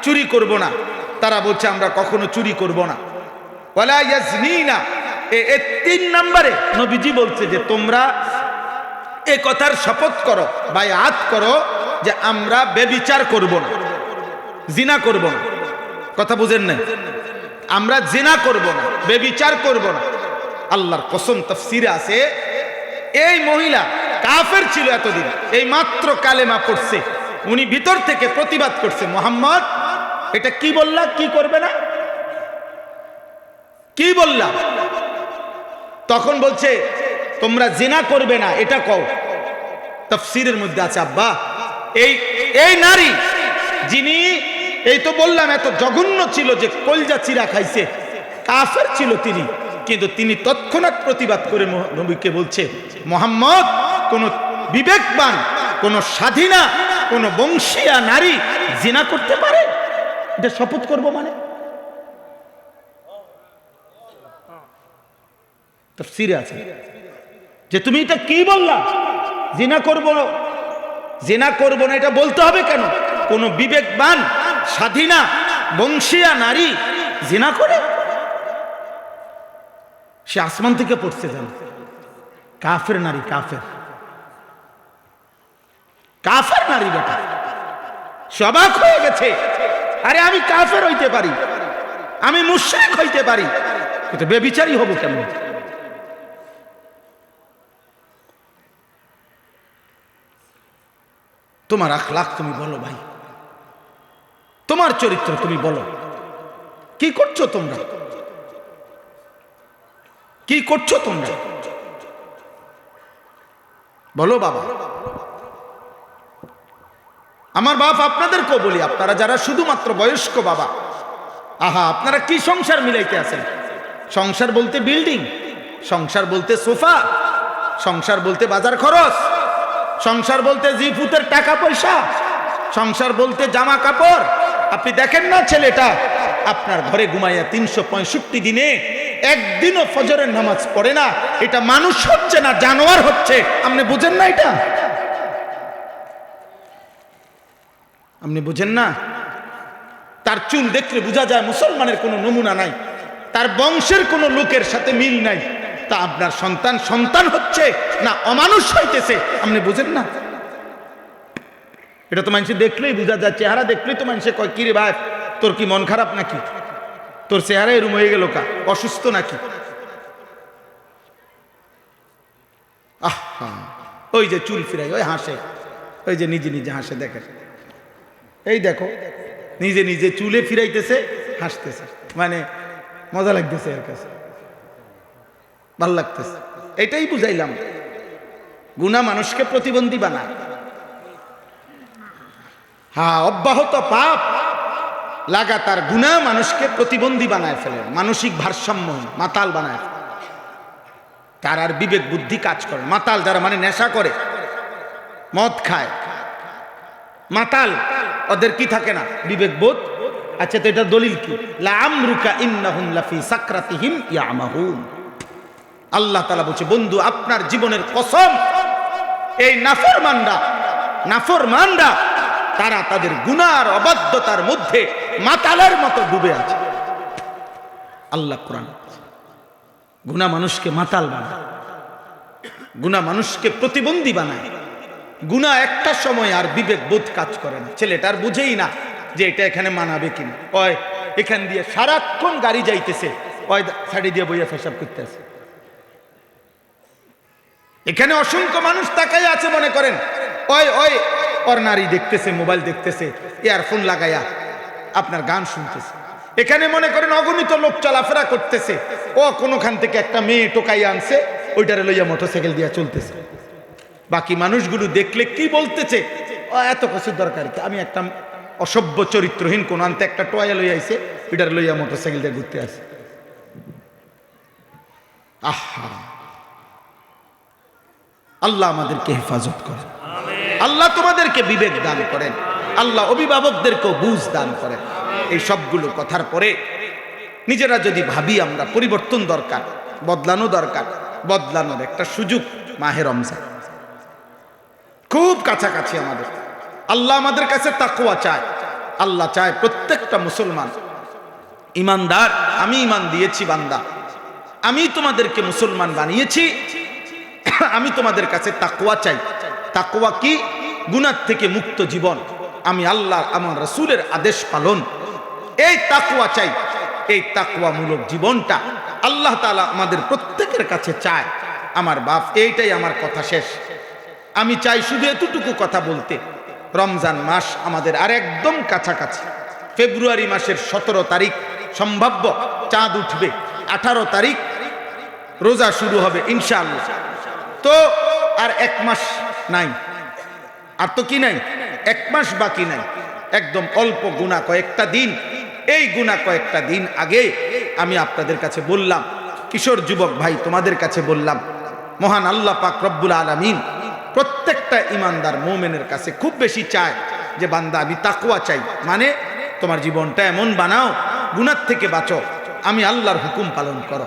চুরি করব না। তারা বলছে আমরা কখনো চুরি করব না। ওয়ালা ইয়াজনিনা, এই তিন নম্বরে নবীজি বলছে যে তোমরা এ কথার শপথ করো, বায়াত করো যে আমরা ব্যভিচার করব না, জিনা করব না। কথা বুঝেন না? আমরা জিনা করব না, ব্যভিচার করব না। আল্লাহর কসম তাফসীরে আছে এই মহিলা কাফের ছিল এতদিন, এই মাত্র কালেমা পড়ছে। উনি ভিতর থেকে প্রতিবাদ করছে, মুহাম্মদ এটা কি বললা, কি করবে না, কি বললা? তখন বলছে তোমরা জিনা করবে না, এটা কও। তাফসীরের মধ্যে আছে আব্বা এই নারী যিনি, এই তো বললাম এত জঘন্য ছিল যে কলজা চিরা খাইছে, কাফের ছিল তিনি, কিন্তু তিনি তৎক্ষণাৎ প্রতিবাদ করে নবীকে বলছে, মুহাম্মদ কোন বিবেকবান, কোন স্বাধীনা, কোন বংশীয়া নারী জিনা করতে পারে? এটা শপথ করব মানে? তাফসীরে আছে যে তুমি এটা কি বললা, জিনা করব, জিনা করব না, এটা বলতে হবে কেন? কোন বিবেকবান স্বাধীনা বংশীয়া নারী জিনা করে? সে আসমান থেকে পড়ছে, যেন কাফের নারী, কাফের, কাফের নারী বেটা। সবাক হয়ে গেছে, আরে আমি কাফের হইতে পারি, আমি মুশরিক হইতে পারি, কিন্তু বেবিচারী হব কেমন? তোমার আখলাক তুমি বলো ভাই, তোমার চরিত্র তুমি বলো, কি করছো তোমরা, কি করছো তোমরা বলো বাবা। আমার বাপ আপনাদেরকেও বলি, আপনারা যারা শুধুমাত্র বয়স্ক বাবা, আহা আপনারা কি সংসার মিলাইতে আছেন? সংসার বলতে বিল্ডিং, সংসার বলতে সোফা, সংসার বলতে বাজার খরচ, সংসার বলতে জিফুতের টাকা পয়সা, সংসার বলতে জামা কাপড়। আপনি দেখেন না ছেলেটা আপনার ঘরে ঘুমাইয়া 365 দিনে একদিনও ফজরের নামাজ পড়ে না, এটা মানুষ হচ্ছে না, জানোয়ার হচ্ছে। আপনি বুঝেন না এটা? আপনি বুঝেন না? তার চুল দেখলে বোঝা যায় মুসলমানের কোনো নমুনা নাই, তার বংশের কোনো লোকের সাথে মিল নাই। তা আপনার সন্তান সন্তান হচ্ছে না অমানুষ হইতেছে, আপনি বুঝেন না? এটা তো মানুষ দেখলেই বোঝা যায়, চেহারা দেখলেই তো মানুষে কয় কি রে ভাই তোর কি মন খারাপ নাকি, তোর চেহারা এরম হয়ে গেল কা, অসুস্থ নাকি? ওই যে চুল ফিরাই, ওই হাসে, ওই যে নিজে নিজে হাসে, দেখেন এই দেখো নিজে নিজে চুলে ফিরাইতেছে, হাসতেছে, মানে মজা লাগতেছে, এর কাছে ভাল লাগতেছে। এটাই বুঝাইলাম, গুনাহ মানুষকে প্রতিবন্ধী বানায়। হ্যাঁ, অব্যাহত পাপ লাগাতার গুনাহ মানুষকে প্রতিবন্ধী বানায় ফেলে, মানসিক ভারসাম্য মাতাল বানায়, তার আর বিবেক বুদ্ধি কাজ করে। মাতাল যারা মানে নেশা করে, মদ খায়, মাতাল, ওদের কি থাকে না? বিবেক বোধ। আচ্ছা, তো এটা দলিল কি? লাআমরুকা ইন্নাহুম লাফি সাকরাতিহিম ইয়ামাহুন। আল্লাহ তাআলা বলছে, বন্ধু আপনার জীবনের কসম, এই নাফরমানরা তারা তাদের গুনার অবাধ্যতার মধ্যে মাতালের মতো ডুবে আছে। আল্লাহ কোরআন, গুনাহ মানুষকে মাতাল বানায়, গুনাহ মানুষকে প্রতিবন্ধী বানায়। গুনাহ একটা সময় আর বিবেক বোধ কাজ করে না, ছেলেটার বুঝেই না যে এটা এখানে মানাবে কিনা। ওই এখান দিয়ে সারাক্ষণ গাড়ি যাইতেছে, ওই সাইডে দিয়ে বইয়া পেশাব করতে আছে। এখানে অসংখ্য মানুষ তাকাই আছে, মনে করেন ওই ওই ওর নারী দেখতেছে, মোবাইল দেখতেছে, ইয়ারফোন লাগাইয়া আপনার গান শুনতেছে। এখানে মনে করেন অগণিত লোক চলাফেরা করতেছে, ও কোনোখান থেকে একটা মেয়ে টোকাই আনছে, ওইটারে লইয়া মোটরসাইকেল দিয়া চলতেছে। বাকি মানুষগুলো দেখলে কি বলতেছে, ও এত কিছু দরকার কি, আমি একটা অসভ্য চরিত্রহীন কোন আনতে একটা টয়া লইয়া আইছে, ওইটারে লইয়া মোটরসাইকেল দিয়ে ঘুরতে আছে। আহা, আল্লাহ আমাদেরকে হেফাজত করেন, আল্লাহ তোমাদেরকে বিবেক দান করেন, আল্লাহ অভিভাবকদেরকেও বুঝ দান করেন। এই সবগুলো কথার পরে নিজেরা যদি ভাবি আমরা পরিবর্তন দরকার, বদলানো দরকার, বদলানোর একটা সুযোগ মাহে রমজান খুব কাছাকাছি আমাদের। আল্লাহ আমাদের কাছে তাকওয়া চায়। আল্লাহ চায় প্রত্যেকটা মুসলমান ইমানদার। আমি ইমান দিয়েছি বান্দা, আমি তোমাদেরকে মুসলমান বানিয়েছি, আমি তোমাদের কাছে তাকওয়া চাই। তাকওয়া কি? গুনাহ থেকে মুক্ত জীবন, আমি আল্লাহ আমার রাসূলের আদেশ পালন, এই তাকওয়া চাই। এই তাকওয়ামূলক জীবনটা আল্লাহ তাআলা আমাদের প্রত্যেকের কাছে চায়। আমার বাপ, এইটাই আমার কথা শেষ। আমি চাই শুধু এতটুকু কথা বলতে, রমজান মাস আমাদের আর একদম কাছাকাছি। ফেব্রুয়ারি মাসের 17 তারিখ সম্ভাব্য চাঁদ উঠবে, 18 তারিখ রোজা শুরু হবে ইনশাআল্লাহ। তো আর 1 মাস নাই, আর তো কি নাই, 1 মাস বাকি নাই, একদম অল্প গুণা কয়েকটা দিন। এই গুণা কয়েকটা দিন আগে আমি আপনাদের কাছে বললাম, কিশোর যুবক ভাই তোমাদের কাছে বললাম, মহান আল্লাহ পাক রব্বুল আলামিন প্রত্যেকটা ইমানদার মুমিনের কাছে খুব বেশি চায় যে বান্দা আমি তাকওয়া চাই, মানে তোমার জীবনটা এমন বানাও, গুনাহ থেকে বাঁচো, আমি আল্লাহর হুকুম পালন করো।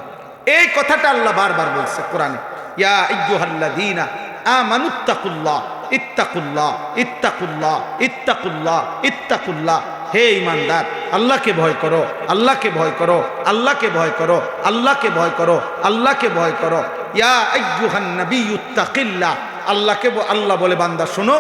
এই কথাটা আল্লাহ বারবার বলছে কোরআনে, ইয়া আইয়ুহাল্লাযীনা আমানুত্তাকুল্লাহ ইত্তাকুল্লাহ ইত্তাকুল্লাহ ইত্তাকুল্লাহ ইত্তাকুল্লাহ। হে ঈমানদার, আল্লাহকে ভয় করো, আল্লাহকে ভয় করো, আল্লাহকে ভয় করো, আল্লাহকে ভয় করো, আল্লাহকে ভয় করো। ইয়া আইয়ুহান নাবিয়্যুত্তাকিল্লাহ। আল্লাহকে, আল্লাহ বলে বান্দা শোনো,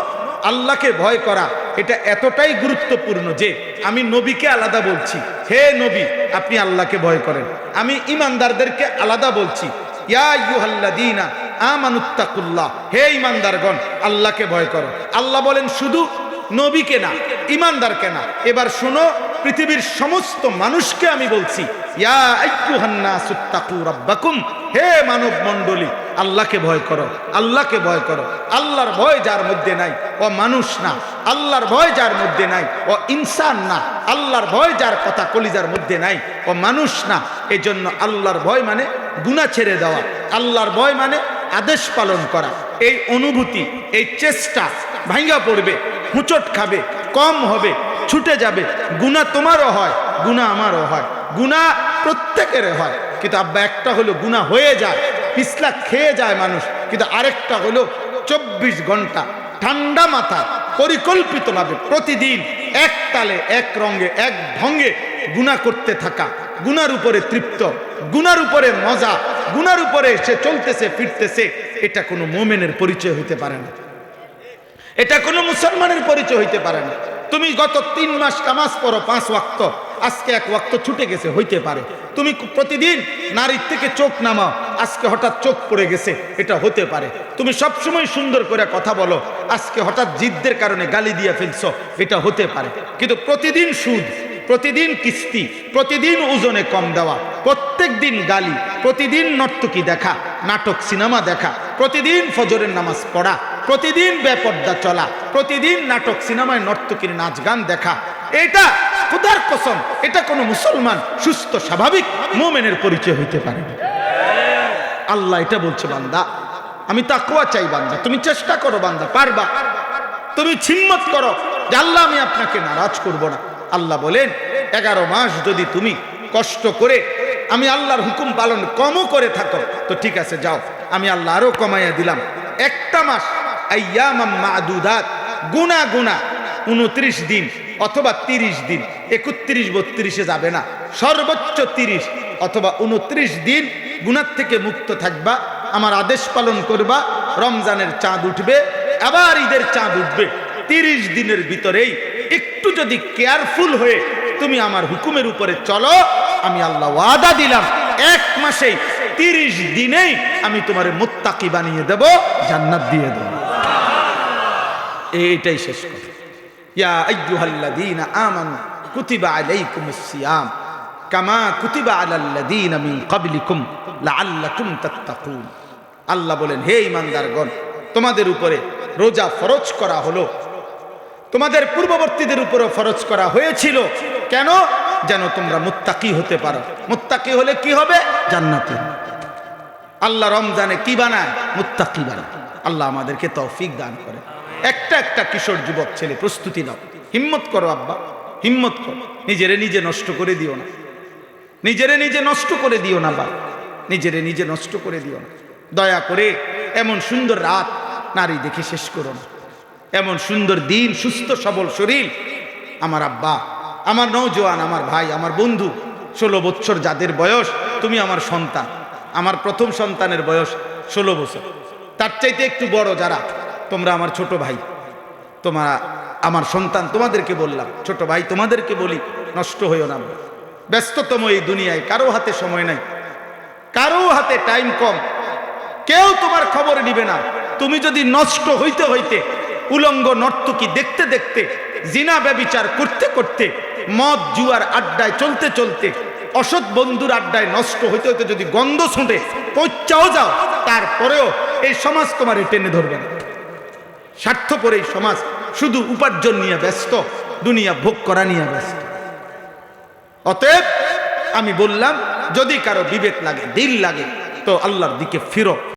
আল্লাহকে ভয় করা এটা এতটাই গুরুত্বপূর্ণ যে আমি নবীকে আলাদা বলছি, হে নবী আপনি আল্লাহকে ভয় করেন। আমি ঈমানদারদেরকে আলাদা বলছি, ইয়া আইয়ুহাল্লাযীনা আমানুত্তাকুল্লাহ। হে ঈমানদারগণ, আল্লাহকে ভয় করো। আল্লাহ বলেন শুধু নবীকে না, ঈমানদারকে না। এবার শোনো, পৃথিবীর সমস্ত মানুষকে আমি বলছি, ইয়া আইয়ুহান নাসুত্তাকু রাব্বাকুম। হে মানব মণ্ডলী, আল্লাহকে ভয় করো, আল্লাহকে ভয় করো। আল্লাহর ভয় যার মধ্যে নাই ও মানুষ না, আল্লাহর ভয় যার মধ্যে নাই ও ইনসান না, আল্লাহর ভয় যার কথা কলিজার মধ্যে নাই ও মানুষ না। এজন্য আল্লাহর ভয় মানে গুনাহ ছেড়ে দেওয়া, আল্লাহর ভয় মানে আদেশ পালন করা। এই অনুভূতি, এই চেষ্টা ভাঙ্গা পড়বে, হুঁচট খাবে, কম হবে, ছুটে যাবে। গুনাহ তোমারও হয়, গুনাহ আমারও হয়, গুনাহ প্রত্যেকের হয়। কিন্তু আব্বা একটা হলো গুনাহ হয়ে যায়, পিছলা খেয়ে যায় মানুষ, কিন্তু আরেকটা হলো 24 ঘন্টা ঠান্ডা মাথা পরিকল্পিতভাবে প্রতিদিন এক তালে, এক রঙে, এক ঢঙ্গে গুনাহ করতে থাকা, গুনার উপরে তৃপ্ত, গুনার উপরে মজা, গুনার উপরে সে চলতেছে ফিরতেছে। এটা কোনো মুমিনের পরিচয় হইতে পারে না, এটা কোনো মুসলমানের পরিচয় হইতে পারে না। তুমি গত 3 মাস নামাজ পড়ো 5 ওয়াক্ত, আজকে 1 ওয়াক্ত ছুটে গেছে, হইতে পারে। তুমি প্রতিদিন নারীর থেকে চোখ নামাও, আজকে হঠাৎ চোখ পড়ে গেছে, এটা হতে পারে। তুমি সবসময় সুন্দর করে কথা বলো, আজকে হঠাৎ জিদ্দের কারণে গালি দিয়ে ফেলছো, এটা হতে পারে। কিন্তু প্রতিদিন সুদ, প্রতিদিন কিস্তি, প্রতিদিন ওজনে কম দেওয়া, প্রত্যেক দিন গালি, প্রতিদিন নর্তকী দেখা, নাটক সিনেমা দেখা, প্রতিদিন ফজরের নামাজ পড়া, প্রতিদিন বেপর্দা চলা, প্রতিদিন নাটক সিনেমায় নর্তকীর নাচ গান দেখা, এটা খোদার কসম এটা কোনো মুসলমান সুস্থ স্বাভাবিক মুমিনের পরিচয় হইতে পারে না। আল্লাহ এটা বলছে, বান্দা আমি তাকওয়া চাই। বান্দা তুমি চেষ্টা করো, বান্দা পারবা। তুমি হিম্মত করো যে আল্লাহ আমি আপনাকে নারাজ করব না। আল্লাহ বলেন 11 মাস যদি তুমি কষ্ট করে আমি আল্লাহর হুকুম পালন কমও করে থাকো তো ঠিক আছে, যাও, আমি আল্লাহ আরো কমাইয়া দিলাম। একটা মাস আইয়ামাম মাদুদাত, গুনা গুনা 29 দিন অথবা 30 দিন, 31 32-এ যাবে না, সর্বোচ্চ 30 অথবা 29 দিন গুনাহ থেকে মুক্ত থাকবা, আমার আদেশ পালন করবা। রমজানের চাঁদ উঠবে, আবার ঈদের চাঁদ উঠবে, 30 দিনের ভিতরেই একটু যদি কেয়ারফুল হয়ে তুমি আমার হুকুমের উপরে চলো, আমি আল্লাহ ওয়াদা দিলাম 1 মাসেই 30 দিনেই আমি তোমারে মুত্তাকি বানিয়ে দেব, জান্নাত দিয়ে দেব। এইটাই শেষ কথা। ইয়া আইয়ুহাল্লাযীনা আমানু কুতিবা আলাইকুমুস সিয়াম কামা কুতিবা আলাল্লাযীনা মিন ক্বাবলিকুম লাআল্লাকুম তাত্তাকুন। আল্লাহ বলেন, হে ঈমানদারগণ, তোমাদের উপরে রোজা ফরজ করা হলো, তোমাদের পূর্ববর্তীদের উপরে ফরজ করা হয়েছিল। কেন? যেন তোমরা মুত্তাকি হতে পারো। মুত্তাকি হলে কি হবে? জান্নাতে। আল্লাহ রমজানে কি বানায়? মুত্তাকি বানায়। আল্লাহ আমাদেরকে তৌফিক দান করে। একটা কিশোর যুবক ছেলে প্রস্তুতি নাও, হিম্মত করো আব্বা, হিম্মত করো। নিজেরে নিজে নষ্ট করে দিও না, নিজেরে নিজে নষ্ট করে দিও না বাবা, নিজেরে নিজে নষ্ট করে দিও না। দয়া করে এমন সুন্দর রাত নারী দেখে শেষ করো না, এমন সুন্দর দিন, সুস্থ সবল শরীর। আমার আব্বা, আমার নওজোয়ান, আমার ভাই, আমার বন্ধু, 16 বছর যাদের বয়স, তুমি আমার সন্তান। আমার প্রথম সন্তানের বয়স 16 বছর। তার চাইতে একটু বড় যারা, তোমরা আমার ছোট ভাই, তোমরা আমার সন্তান, তোমাদেরকে বললাম, ছোট ভাই তোমাদেরকে বলি, নষ্ট হইও না। ব্যস্ততম এই দুনিয়ায় কারো হাতে সময় নাই, কারো হাতে টাইম কম, কেউ তোমার খবর নিবে না। তুমি যদি নষ্ট হইতে হইতে, উলঙ্গ নর্তকী দেখতে দেখতে, জিনা ব্যভিচার করতে করতে, মদ জুয়ার আড্ডায় চলতে চলতে, অসৎ বন্ধুর আড্ডায় নষ্ট হইতে হইতে যদি গন্ধ ছুঁটে পৌঁছাও যাও, তারপরেও এই সমাজ তোমার টেনে ধরবে না। স্বার্থপর এই সমাজ শুধু উপার্জন নিয়ে ব্যস্ত, দুনিয়া ভোগ করা নিয়ে ব্যস্ত। অতএব আমি বললাম, যদি কারো বিবেক লাগে, দিল লাগে, তো আল্লাহর দিকে ফিরো।